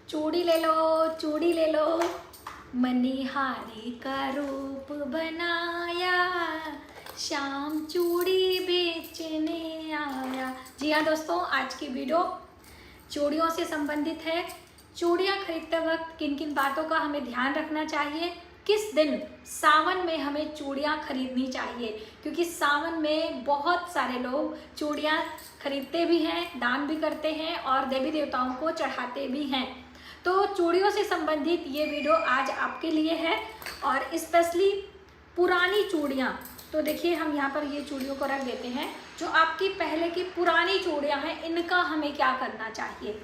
चूड़ी ले लो, चूड़ी ले लो, मनिहारी का रूप बनाया, श्याम चूड़ी बेचने आया। जी हाँ दोस्तों, आज की वीडियो चूड़ियों से संबंधित है। चूड़ियाँ खरीदते वक्त किन किन बातों का हमें ध्यान रखना चाहिए, किस दिन सावन में हमें चूड़ियाँ खरीदनी चाहिए, क्योंकि सावन में बहुत सारे लोग चूड़ियाँ खरीदते भी हैं, दान भी करते हैं और देवी देवताओं को चढ़ाते भी हैं। तो चूड़ियों से संबंधित ये वीडियो आज आपके लिए है और स्पेशली पुरानी चूड़ियाँ। तो देखिए, हम यहाँ पर ये चूड़ियों को रख देते हैं। जो आपकी पहले की पुरानी चूड़ियाँ हैं, इनका हमें क्या करना चाहिए।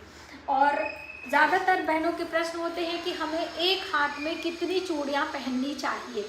और ज़्यादातर बहनों के प्रश्न होते हैं कि हमें एक हाथ में कितनी चूड़ियाँ पहननी चाहिए।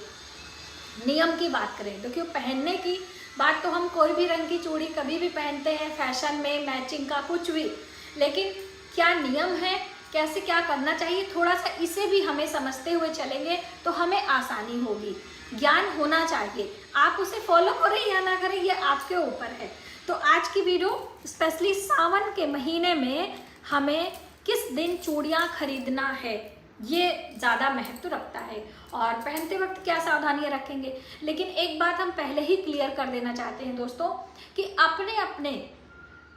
नियम की बात करें तो क्यों पहनने की बात, तो हम कोई भी रंग की चूड़ी कभी भी पहनते हैं, फैशन में मैचिंग का कुछ भी, लेकिन क्या नियम है, कैसे क्या करना चाहिए, थोड़ा सा इसे भी हमें समझते हुए चलेंगे तो हमें आसानी होगी। ज्ञान होना चाहिए, आप उसे फॉलो करें या ना करें ये आपके ऊपर है। तो आज की वीडियो स्पेशली सावन के महीने में हमें किस दिन चूड़ियाँ खरीदना है ये ज़्यादा महत्व रखता है और पहनते वक्त क्या सावधानियाँ रखेंगे। लेकिन एक बात हम पहले ही क्लियर कर देना चाहते हैं दोस्तों कि अपने अपने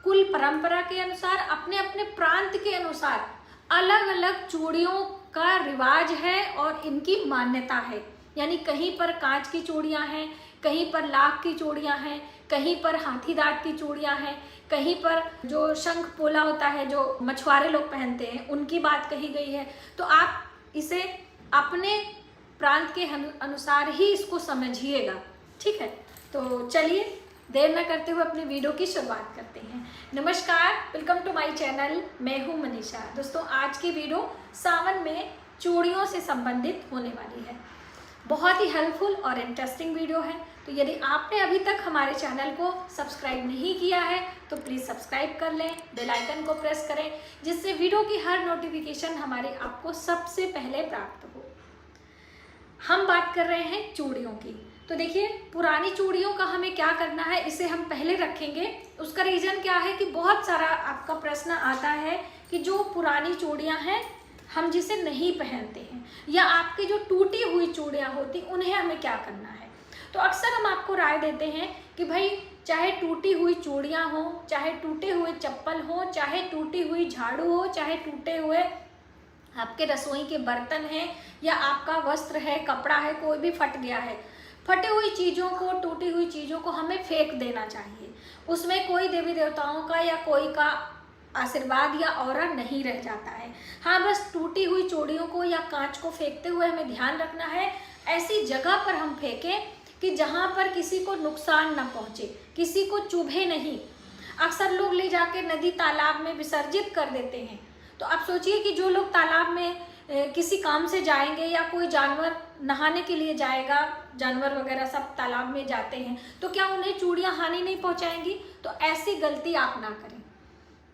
कुल परंपरा के अनुसार, अपने अपने प्रांत के अनुसार अलग अलग चूड़ियों का रिवाज है और इनकी मान्यता है। यानी कहीं पर कांच की चूड़ियाँ हैं, कहीं पर लाख की चूड़ियाँ हैं, कहीं पर हाथी दांत की चूड़ियाँ हैं, कहीं पर जो शंख पोला होता है जो मछुआरे लोग पहनते हैं उनकी बात कही गई है। तो आप इसे अपने प्रांत के अनुसार ही इसको समझिएगा, ठीक है। तो चलिए देर न करते हुए अपनी वीडियो की शुरुआत करते हैं। नमस्कार, वेलकम टू माय चैनल, मैं हूँ मनीषा। दोस्तों, आज की वीडियो सावन में चूड़ियों से संबंधित होने वाली है। बहुत ही हेल्पफुल और इंटरेस्टिंग वीडियो है। तो यदि आपने अभी तक हमारे चैनल को सब्सक्राइब नहीं किया है तो प्लीज़ सब्सक्राइब कर लें, बेल आइकन को प्रेस करें, जिससे वीडियो की हर नोटिफिकेशन हमारे आपको सबसे पहले प्राप्त हो। हम बात कर रहे हैं चूड़ियों की। तो देखिए, पुरानी चूड़ियों का हमें क्या करना है इसे हम पहले रखेंगे। उसका रीज़न क्या है कि बहुत सारा आपका प्रश्न आता है कि जो पुरानी चूड़ियाँ हैं हम जिसे नहीं पहनते हैं या आपकी जो टूटी हुई चूड़ियाँ होती उन्हें हमें क्या करना है। तो अक्सर हम आपको राय देते हैं कि भाई चाहे टूटी हुई चूड़ियाँ हो, चाहे टूटे हुए चप्पल हो, चाहे टूटी हुई झाड़ू हो, चाहे टूटे हुए आपके रसोई के बर्तन हैं या आपका वस्त्र है, कपड़ा है, कोई भी फट गया है, फटी हुई चीज़ों को, टूटी हुई चीज़ों को हमें फेंक देना चाहिए। उसमें कोई देवी देवताओं का या कोई का आशीर्वाद या ऑरा नहीं रह जाता है। हाँ, बस टूटी हुई चूड़ियों को या कांच को फेंकते हुए हमें ध्यान रखना है ऐसी जगह पर हम फेंकें कि जहाँ पर किसी को नुकसान ना पहुँचे, किसी को चुभे नहीं। अक्सर लोग ले जाके नदी तालाब में विसर्जित कर देते हैं। तो आप सोचिए कि जो लोग तालाब में किसी काम से जाएंगे या कोई जानवर नहाने के लिए जाएगा, जानवर वगैरह सब तालाब में जाते हैं, तो क्या उन्हें चूड़ियाँ हानि नहीं पहुँचाएंगी। तो ऐसी गलती आप ना करें,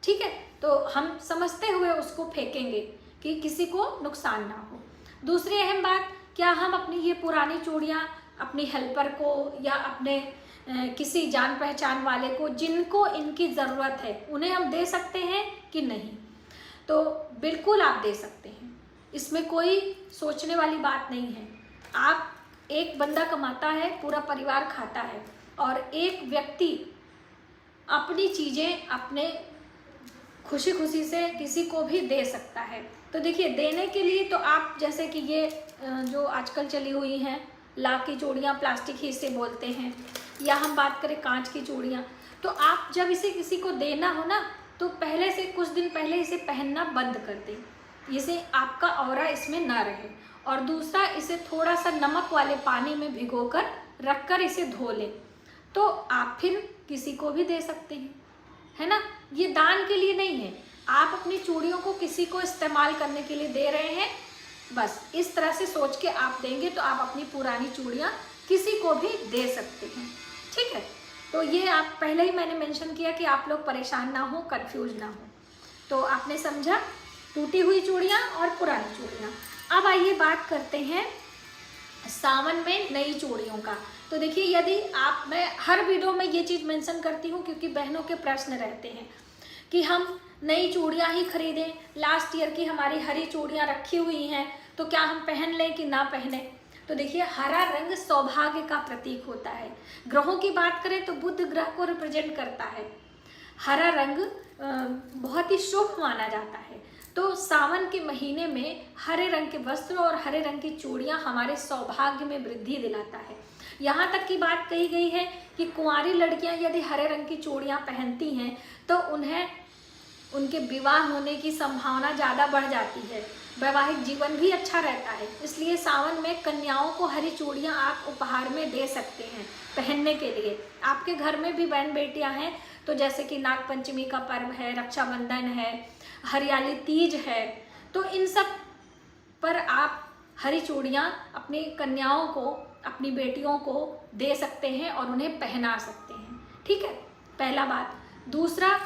ठीक है। तो हम समझते हुए उसको फेंकेंगे कि किसी को नुकसान ना हो। दूसरी अहम बात, क्या हम अपनी ये पुरानी चूड़ियाँ अपनी हेल्पर को या अपने किसी जान पहचान वाले को जिनको इनकी ज़रूरत है उन्हें हम दे सकते हैं कि नहीं। तो बिल्कुल आप दे सकते हैं, इसमें कोई सोचने वाली बात नहीं है। आप, एक बंदा कमाता है, पूरा परिवार खाता है और एक व्यक्ति अपनी चीज़ें अपने खुशी खुशी से किसी को भी दे सकता है। तो देखिए, देने के लिए तो आप, जैसे कि ये जो आजकल चली हुई हैं लाख की चूड़ियाँ, प्लास्टिक ही इसे बोलते हैं, या हम बात करें कांच की चूड़ियाँ, तो आप जब इसे किसी को देना हो ना तो पहले से कुछ दिन पहले इसे पहनना बंद कर दें, इसे आपका ऑरा इसमें ना रहे। और दूसरा, इसे थोड़ा सा नमक वाले पानी में भिगोकर रखकर इसे धो लें, तो आप फिर किसी को भी दे सकते हैं, है ना। ये दान के लिए नहीं है, आप अपनी चूड़ियों को किसी को इस्तेमाल करने के लिए दे रहे हैं। बस इस तरह से सोच के आप देंगे तो आप अपनी पुरानी चूड़ियाँ किसी को भी दे सकते हैं, ठीक है। तो ये आप पहले ही मैंने मेंशन किया कि आप लोग परेशान ना हो, कंफ्यूज ना हो। तो आपने समझा टूटी हुई चूड़ियाँ और पुरानी चूड़ियाँ। अब आइए बात करते हैं सावन में नई चूड़ियों का। तो देखिए, यदि आप, मैं हर वीडियो में ये चीज़ मेंशन करती हूँ क्योंकि बहनों के प्रश्न रहते हैं कि हम नई चूड़ियाँ ही खरीदें, लास्ट ईयर की हमारी हरी चूड़ियाँ रखी हुई हैं तो क्या हम पहन लें कि ना पहने? तो देखिए, हरा रंग सौभाग्य का प्रतीक होता है। ग्रहों की बात करें तो बुध ग्रह को रिप्रेजेंट करता है। हरा रंग बहुत ही शुभ माना जाता है। तो सावन के महीने में हरे रंग के वस्त्र और हरे रंग की चूड़ियाँ हमारे सौभाग्य में वृद्धि दिलाता है। यहाँ तक की बात कही गई है कि कुंवारी लड़कियाँ यदि हरे रंग की चूड़ियाँ पहनती हैं तो उन्हें उनके विवाह होने की संभावना ज़्यादा बढ़ जाती है, वैवाहिक जीवन भी अच्छा रहता है। इसलिए सावन में कन्याओं को हरी चूड़ियाँ आप उपहार में दे सकते हैं पहनने के लिए। आपके घर में भी बहन बेटियाँ हैं तो जैसे कि नाग पंचमी का पर्व है, रक्षाबंधन है, हरियाली तीज है, तो इन सब पर आप हरी चूड़ियाँ अपनी कन्याओं को, अपनी बेटियों को दे सकते हैं और उन्हें पहना सकते हैं। ठीक है, पहला बात। दूसरा,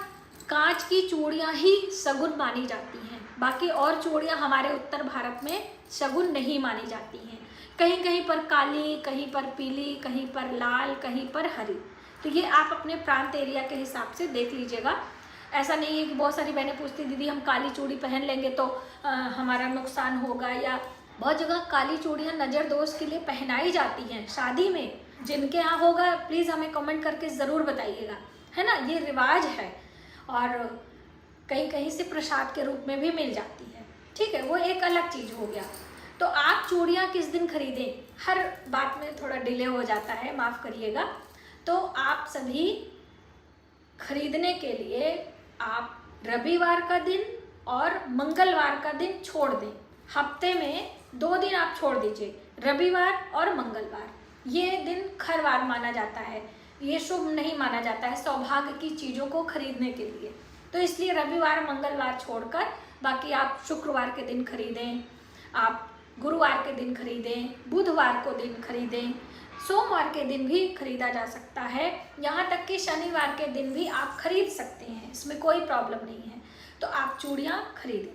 कांच की चूड़ियाँ ही शगुन मानी जाती हैं, बाकी और चूड़ियाँ हमारे उत्तर भारत में शगुन नहीं मानी जाती हैं। कहीं कहीं पर काली, कहीं पर पीली, कहीं पर लाल, कहीं पर हरी। तो ये आप अपने प्रांत एरिया के हिसाब से देख लीजिएगा। ऐसा नहीं है कि बहुत सारी बहनें पूछती दीदी हम काली चूड़ी पहन लेंगे तो हमारा नुकसान होगा, या बहुत जगह काली चूड़ियाँ नज़र दोष के लिए पहनाई जाती हैं शादी में। जिनके यहाँ होगा प्लीज़ हमें कमेंट करके ज़रूर बताइएगा, है ना। ये रिवाज है और कहीं कहीं से प्रसाद के रूप में भी मिल जाती है। ठीक है, वो एक अलग चीज़ हो गया। तो आप चूड़ियाँ किस दिन खरीदें, हर बात में थोड़ा डिले हो जाता है, माफ़ करिएगा। तो आप सभी खरीदने के लिए आप रविवार का दिन और मंगलवार का दिन छोड़ दें। हफ्ते में 2 दिन आप छोड़ दीजिए, रविवार और मंगलवार। ये दिन खरवार माना जाता है, ये शुभ नहीं माना जाता है सौभाग्य की चीज़ों को खरीदने के लिए। तो इसलिए रविवार मंगलवार छोड़कर बाकी आप शुक्रवार के दिन खरीदें, आप गुरुवार के दिन खरीदें, बुधवार को दिन खरीदें, सोमवार के दिन भी खरीदा जा सकता है, यहाँ तक कि शनिवार के दिन भी आप खरीद सकते हैं, इसमें कोई प्रॉब्लम नहीं है। तो आप चूड़ियाँ खरीदें।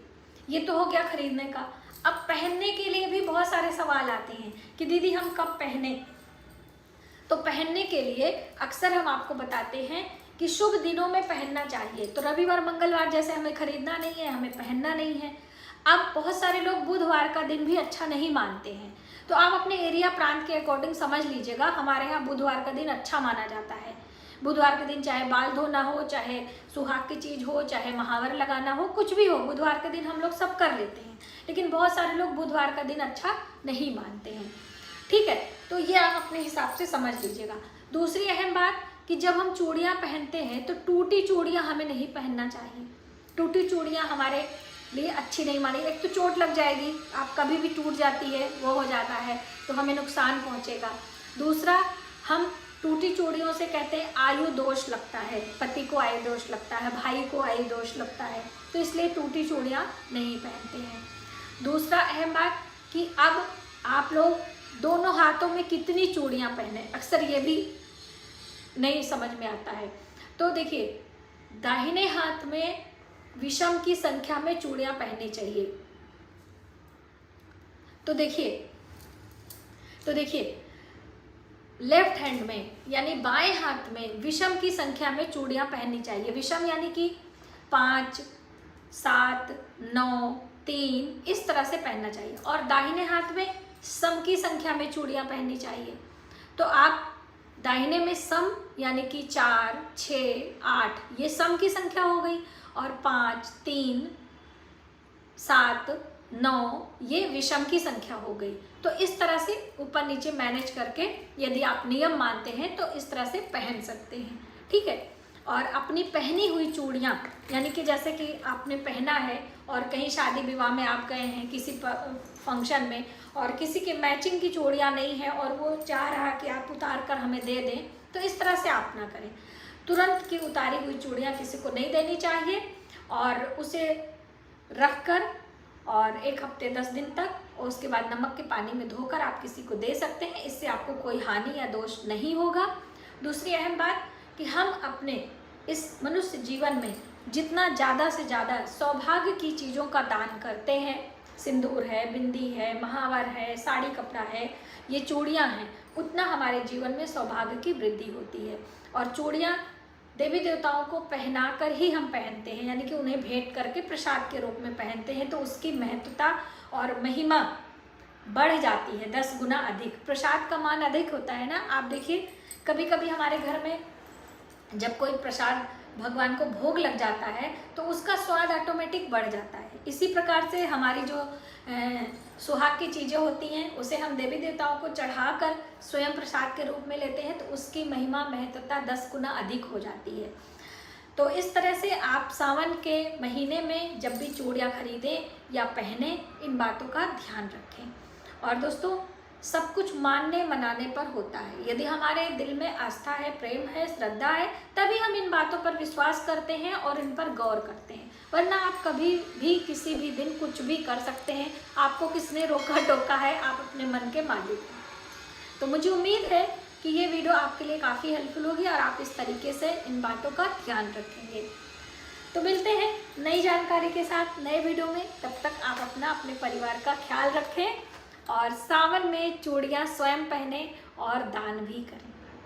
ये तो हो गया खरीदने का। अब पहनने के लिए भी बहुत सारे सवाल आते हैं कि दीदी हम कब पहने। तो पहनने के लिए अक्सर हम आपको बताते हैं कि शुभ दिनों में पहनना चाहिए। तो रविवार मंगलवार जैसे हमें खरीदना नहीं है, हमें पहनना नहीं है। अब बहुत सारे लोग बुधवार का दिन भी अच्छा नहीं मानते हैं, तो आप अपने एरिया प्रांत के अकॉर्डिंग समझ लीजिएगा। हमारे यहाँ बुधवार का दिन अच्छा माना जाता है। बुधवार के दिन चाहे बाल धोना हो, चाहे सुहाग की चीज़ हो, चाहे महावर लगाना हो, कुछ भी हो, बुधवार के दिन हम लोग सब कर लेते हैं। लेकिन बहुत सारे लोग बुधवार का दिन अच्छा नहीं मानते हैं। ठीक है, तो ये आप अपने हिसाब से समझ लीजिएगा। दूसरी अहम बात कि जब हम चूड़ियाँ पहनते हैं तो टूटी चूड़ियाँ हमें नहीं पहनना चाहिए। टूटी चूड़ियाँ हमारे लिए अच्छी नहीं मानी। एक तो चोट लग जाएगी, आप कभी भी टूट जाती है, वो हो जाता है तो हमें नुकसान पहुँचेगा। दूसरा, हम टूटी चूड़ियों से कहते हैं आयु दोष लगता है, पति को आयु दोष लगता है, भाई को आयु दोष लगता है, तो इसलिए टूटी चूड़ियाँ नहीं पहनते हैं। दूसरा अहम बात कि अब आप लोग दोनों हाथों में कितनी चूड़ियाँ पहने, अक्सर ये भी नहीं समझ में आता है। तो देखिए, दाहिने हाथ में विषम की संख्या में चूड़ियाँ पहननी चाहिए। तो देखिए लेफ्ट हैंड में यानी बाएं हाथ में विषम की संख्या में चूड़ियाँ पहननी चाहिए। विषम यानी कि 5, 7, 9, 3 इस तरह से पहनना चाहिए। और दाहिने हाथ में सम की संख्या में चूड़ियाँ पहननी चाहिए। तो आप दाहिने में सम यानी कि 4, 6, 8 ये सम की संख्या हो गई, और 5, 3, 7, 9 ये विषम की संख्या हो गई। तो इस तरह से ऊपर नीचे मैनेज करके यदि आप नियम मानते हैं तो इस तरह से पहन सकते हैं। ठीक है, और अपनी पहनी हुई चूड़ियाँ यानी कि जैसे कि आपने पहना है और कहीं शादी विवाह में आप गए हैं किसी फंक्शन में और किसी के मैचिंग की चूड़ियाँ नहीं है और वो चाह रहा कि आप उतार कर हमें दे दें, तो इस तरह से आप ना करें। तुरंत की उतारी हुई चूड़ियाँ किसी को नहीं देनी चाहिए और उसे रख कर और 1 हफ्ते 10 दिन तक, और उसके बाद नमक के पानी में धोकर आप किसी को दे सकते हैं। इससे आपको कोई हानि या दोष नहीं होगा। दूसरी अहम बात कि हम अपने इस मनुष्य जीवन में जितना ज़्यादा से ज़्यादा सौभाग्य की चीज़ों का दान करते हैं, सिंदूर है, बिंदी है, महावर है, साड़ी कपड़ा है, ये चूड़ियाँ हैं, उतना हमारे जीवन में सौभाग्य की वृद्धि होती है। और चूड़ियाँ देवी देवताओं को पहना कर ही हम पहनते हैं, यानी कि उन्हें भेंट करके प्रसाद के रूप में पहनते हैं, तो उसकी महत्वता और महिमा बढ़ जाती है 10 गुना अधिक। प्रसाद का मान अधिक होता है ना। आप देखिए कभी कभी हमारे घर में जब कोई प्रसाद भगवान को भोग लग जाता है तो उसका स्वाद ऑटोमेटिक बढ़ जाता है। इसी प्रकार से हमारी जो सुहाग की चीज़ें होती हैं उसे हम देवी देवताओं को चढ़ाकर स्वयं प्रसाद के रूप में लेते हैं, तो उसकी महिमा महत्वता 10 गुना अधिक हो जाती है। तो इस तरह से आप सावन के महीने में जब भी चूड़ियाँ खरीदें या पहने, इन बातों का ध्यान रखें। और दोस्तों, सब कुछ मानने मनाने पर होता है। यदि हमारे दिल में आस्था है, प्रेम है, श्रद्धा है, तभी हम इन बातों पर विश्वास करते हैं और इन पर गौर करते हैं। वरना आप कभी भी किसी भी दिन कुछ भी कर सकते हैं। आपको किसने रोका टोका है? आप अपने मन के मालिक हैं। तो मुझे उम्मीद है कि ये वीडियो आपके लिए काफ़ी हेल्पफुल होगी और आप इस तरीके से इन बातों का ध्यान रखेंगे। तो मिलते हैं नई जानकारी के साथ नए वीडियो में। तब तक आप अपने परिवार का ख्याल रखें और सावन में चूड़ियाँ स्वयं पहने और दान भी करें।